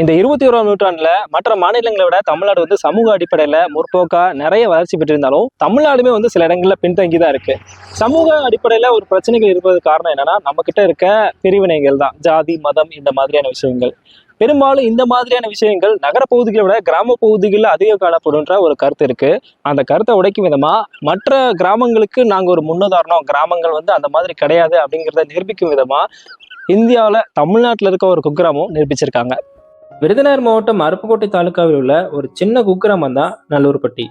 இந்த 21ஆம் நூற்றாண்டுல மற்ற மாநிலங்களை விட தமிழ்நாடு வந்து சமூக அடிப்படையில முற்போக்கா நிறைய வளர்ச்சி பெற்றிருந்தாலும் தமிழ்நாடுமே வந்து சில இடங்கள்ல பின்தங்கி தான் இருக்கு. சமூக அடிப்படையில ஒரு பிரச்சனைகள் இருப்பதற்கு காரணம் என்னன்னா நம்ம கிட்ட இருக்க பிரிவினைகள் தான். ஜாதி மதம் இந்த மாதிரியான விஷயங்கள். பெரும்பாலும் இந்த மாதிரியான விஷயங்கள் நகரப்பகுதிகளை விட கிராம பகுதிகளில் அதிக காணப்படுன்ற ஒரு கருத்து இருக்கு. அந்த கருத்தை உடைக்கும் விதமா மற்ற கிராமங்களுக்கு நாங்க ஒரு முன்னுதாரணம், கிராமங்கள் வந்து அந்த மாதிரி கிடையாது அப்படிங்கிறத நிரூபிக்கும் விதமா இந்தியாவில் தமிழ்நாட்டில் இருக்க ஒரு குக்கிராமம் நிரூபிச்சிருக்காங்க. விருதுநகர் மாவட்டம் அருப்புக்கோட்டை தாலுகாவில் உள்ள ஒரு சின்ன குக்கிராமம் தான் நல்லூர்பட்டி.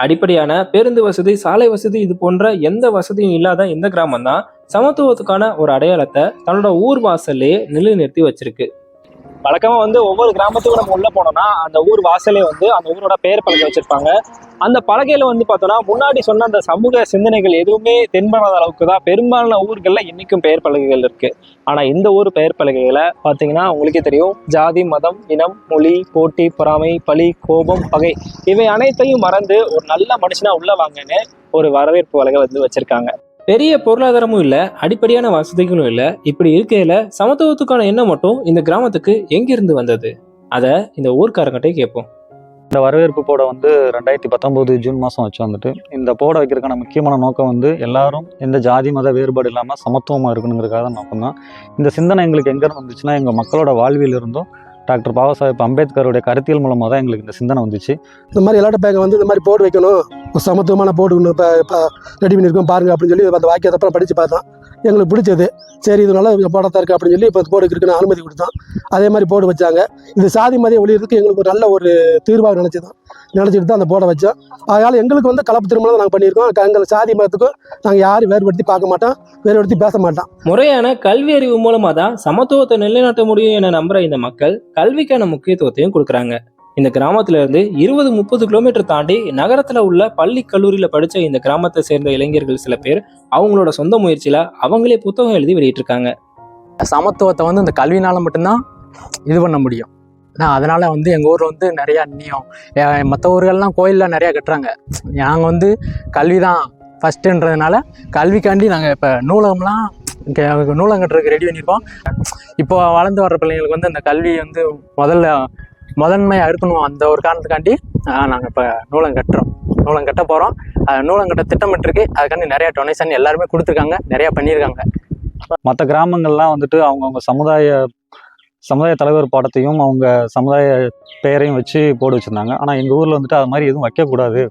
அடிப்படையான பேருந்து வசதி, சாலை வசதி இது போன்ற எந்த வசதியும் இல்லாத இந்த கிராமம் தான் சமத்துவத்துக்கான ஒரு அடையாளத்தை தன்னோட ஊர் வாசல்லே நிலைநிறுத்தி வச்சிருக்கு. வழக்கமா வந்து ஒவ்வொரு கிராமத்துக்கும் நம்ம உள்ள போனோம்னா அந்த ஊர் வாசலே வந்து அந்த ஊரோட பெயர் பலகை வச்சிருப்பாங்க. அந்த பலகையில வந்து பார்த்தோம்னா முன்னாடி சொன்ன அந்த சமூக சிந்தனைகள் எதுவுமே தென்படாத அளவுக்கு தான் பெரும்பாலான ஊர்கள்ல இன்னைக்கும் பெயர் பலகைகள் இருக்கு. ஆனா இந்த ஊர் பெயர் பலகைகளை பார்த்தீங்கன்னா உங்களுக்கே தெரியும், ஜாதி மதம் இனம் மொழி போட்டி பொறாமை பழி கோபம் பகை இவை அனைத்தையும் மறந்து ஒரு நல்ல மனுஷனா உள்ள வாங்கன்னு ஒரு வரவேற்பு பலகை வந்து வச்சிருக்காங்க. பெரிய பொருளாதாரமும் இல்லை, அடிப்படையான வசதிகளும் இல்லை. இப்படி இருக்கையில சமத்துவத்துக்கான எண்ணம் மட்டும் இந்த கிராமத்துக்கு எங்கிருந்து வந்தது? அதை இந்த ஊர்க்காரங்கிட்டே கேட்போம். இந்த வரவேற்பு போட வந்து 2019 ஜூன் மாதம் வச்சு வந்துட்டு இந்த போட வைக்கிறதுக்கான முக்கியமான நோக்கம் வந்து எல்லாரும் எந்த ஜாதி மத வேறுபாடு இல்லாமல் சமத்துவமாக இருக்கணுங்கிறதுக்காக நோக்கம் தான். இந்த சிந்தனை எங்களுக்கு எங்கேருந்து வந்துச்சுன்னா எங்கள் மக்களோட வாழ்வியல் இருந்தும் டாக்டர் பாபாசாஹேப் அம்பேத்கருடைய கருத்தியல் மூலமாக தான் எங்களுக்கு இந்த சிந்தனை வந்துச்சு. இந்த மாதிரி எல்லாட்ட பேங்க வந்து இந்த மாதிரி போர்டு வைக்கணும், ஒரு சமத்துவமான போர்டு ஒன்று இப்போ ரெடி பண்ணியிருக்கோம் பாருங்க அப்படின்னு சொல்லி அந்த வாக்கியத்தை அப்புறம் படித்து பார்த்தோம். எங்களுக்கு பிடிச்சது, சரி இது நல்லா போடத்தான் இருக்குது அப்படின்னு சொல்லி இப்போ போர்டு இருக்குன்னு அனுமதி கொடுத்தோம். அதே மாதிரி போர்டு வச்சாங்க. இது சாதி மதிய ஒழியறதுக்கு எங்களுக்கு ஒரு நல்ல ஒரு தீர்வாக நினச்சிட்டு தான் அந்த போர்டை வச்சோம். அதனால் எங்களுக்கு வந்து கலப்பு திருமணம் நாங்கள் பண்ணியிருக்கோம். எங்கள் சாதி மதத்துக்கும் நாங்கள் யாரும் வேறுபடுத்தி பார்க்க மாட்டோம், வேறுபடுத்தி பேச மாட்டோம். முறையான கல்வி அறிவு மூலமாக தான் சமத்துவத்தை நிலைநாட்ட முடியும் என நம்புற இந்த மக்கள் கல்விக்கான முக்கியத்துவத்தையும் கொடுக்குறாங்க. இந்த கிராமத்துல இருந்து 20-30 கிலோமீட்டர் தாண்டி நகரத்துல உள்ள பள்ளி கல்லூரியில படிச்ச இந்த கிராமத்தை சேர்ந்த இளைஞர்கள் சில பேர் அவங்களோட சொந்த முயற்சியில அவங்களே புத்தகம் எழுதி வெளியிட்டிருக்காங்க. சமத்துவத்தை வந்து இந்த கல்வினால மட்டும்தான் இது பண்ண முடியும். அதனால வந்து எங்கள் ஊரில் வந்து நிறையா இன்னியும் மற்ற ஊர்கள்லாம் கோயிலில் நிறையா கட்டுறாங்க. நாங்கள் வந்து கல்வி தான் ஃபஸ்ட்டுன்றதுனால கல்விக்காண்டி நாங்கள் இப்போ நூலகம்லாம் நூலகம் கட்டுறதுக்கு ரெடி பண்ணியிருக்கோம். இப்போ வளர்ந்து வர்ற பிள்ளைங்களுக்கு வந்து அந்த கல்வி வந்து முதன்மையாக இருக்கணும். அந்த ஒரு காரணத்துக்காண்டி நாங்கள் இப்போ நூலகம் கட்ட போகிறோம். நூலகம் கட்ட திட்டமிட்டுருக்கு. அதுக்காண்டி நிறையா டொனேஷன் எல்லாருமே கொடுத்துருக்காங்க, நிறையா பண்ணியிருக்காங்க. மற்ற கிராமங்கள்லாம் வந்துட்டு அவங்கவுங்க சமுதாய தலைவர் பாடத்தையும் அவங்க சமுதாய பெயரையும் வச்சு போட்டு வச்சுருந்தாங்க. ஆனால் எங்கள் ஊரில் வந்துட்டு அது மாதிரி எதுவும் வைக்கக்கூடாது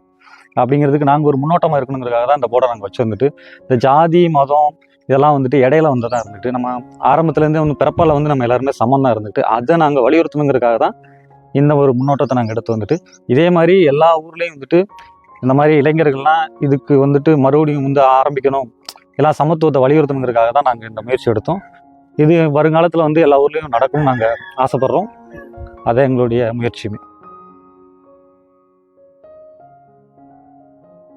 அப்படிங்கிறதுக்கு நாங்கள் ஒரு முன்னோட்டமாக இருக்கணுங்கிறதுக்காக தான் இந்த போர்டை நாங்கள் வச்சு வந்துட்டு இந்த ஜாதி மதம் இதெல்லாம் வந்துட்டு இடையில வந்ததாக இருந்துட்டு நம்ம ஆரம்பத்துலேருந்தே வந்து பிறப்பால் வந்து நம்ம எல்லாருமே சமம் தான் இருந்துட்டு அதை நாங்கள் வலியுறுத்தணுங்கிறதுக்காக தான் இந்த ஒரு முன்னோட்டத்தை நாங்கள் எடுத்து வந்துட்டு இதே மாதிரி எல்லா ஊர்லேயும் வந்துட்டு இந்த மாதிரி இளைஞர்கள்லாம் இதுக்கு வந்துட்டு மறுபடியும் வந்து ஆரம்பிக்கணும், எல்லா சமத்துவத்தை வலியுறுத்தணுங்கிறதுக்காக தான் நாங்கள் இந்த முயற்சி எடுத்தோம். இது வருங்காலத்தில் வந்து எல்லா ஊர்லேயும் நடக்கும்னு நாங்கள் ஆசைப்படுறோம். அதை எங்களுடைய முயற்சியுமே.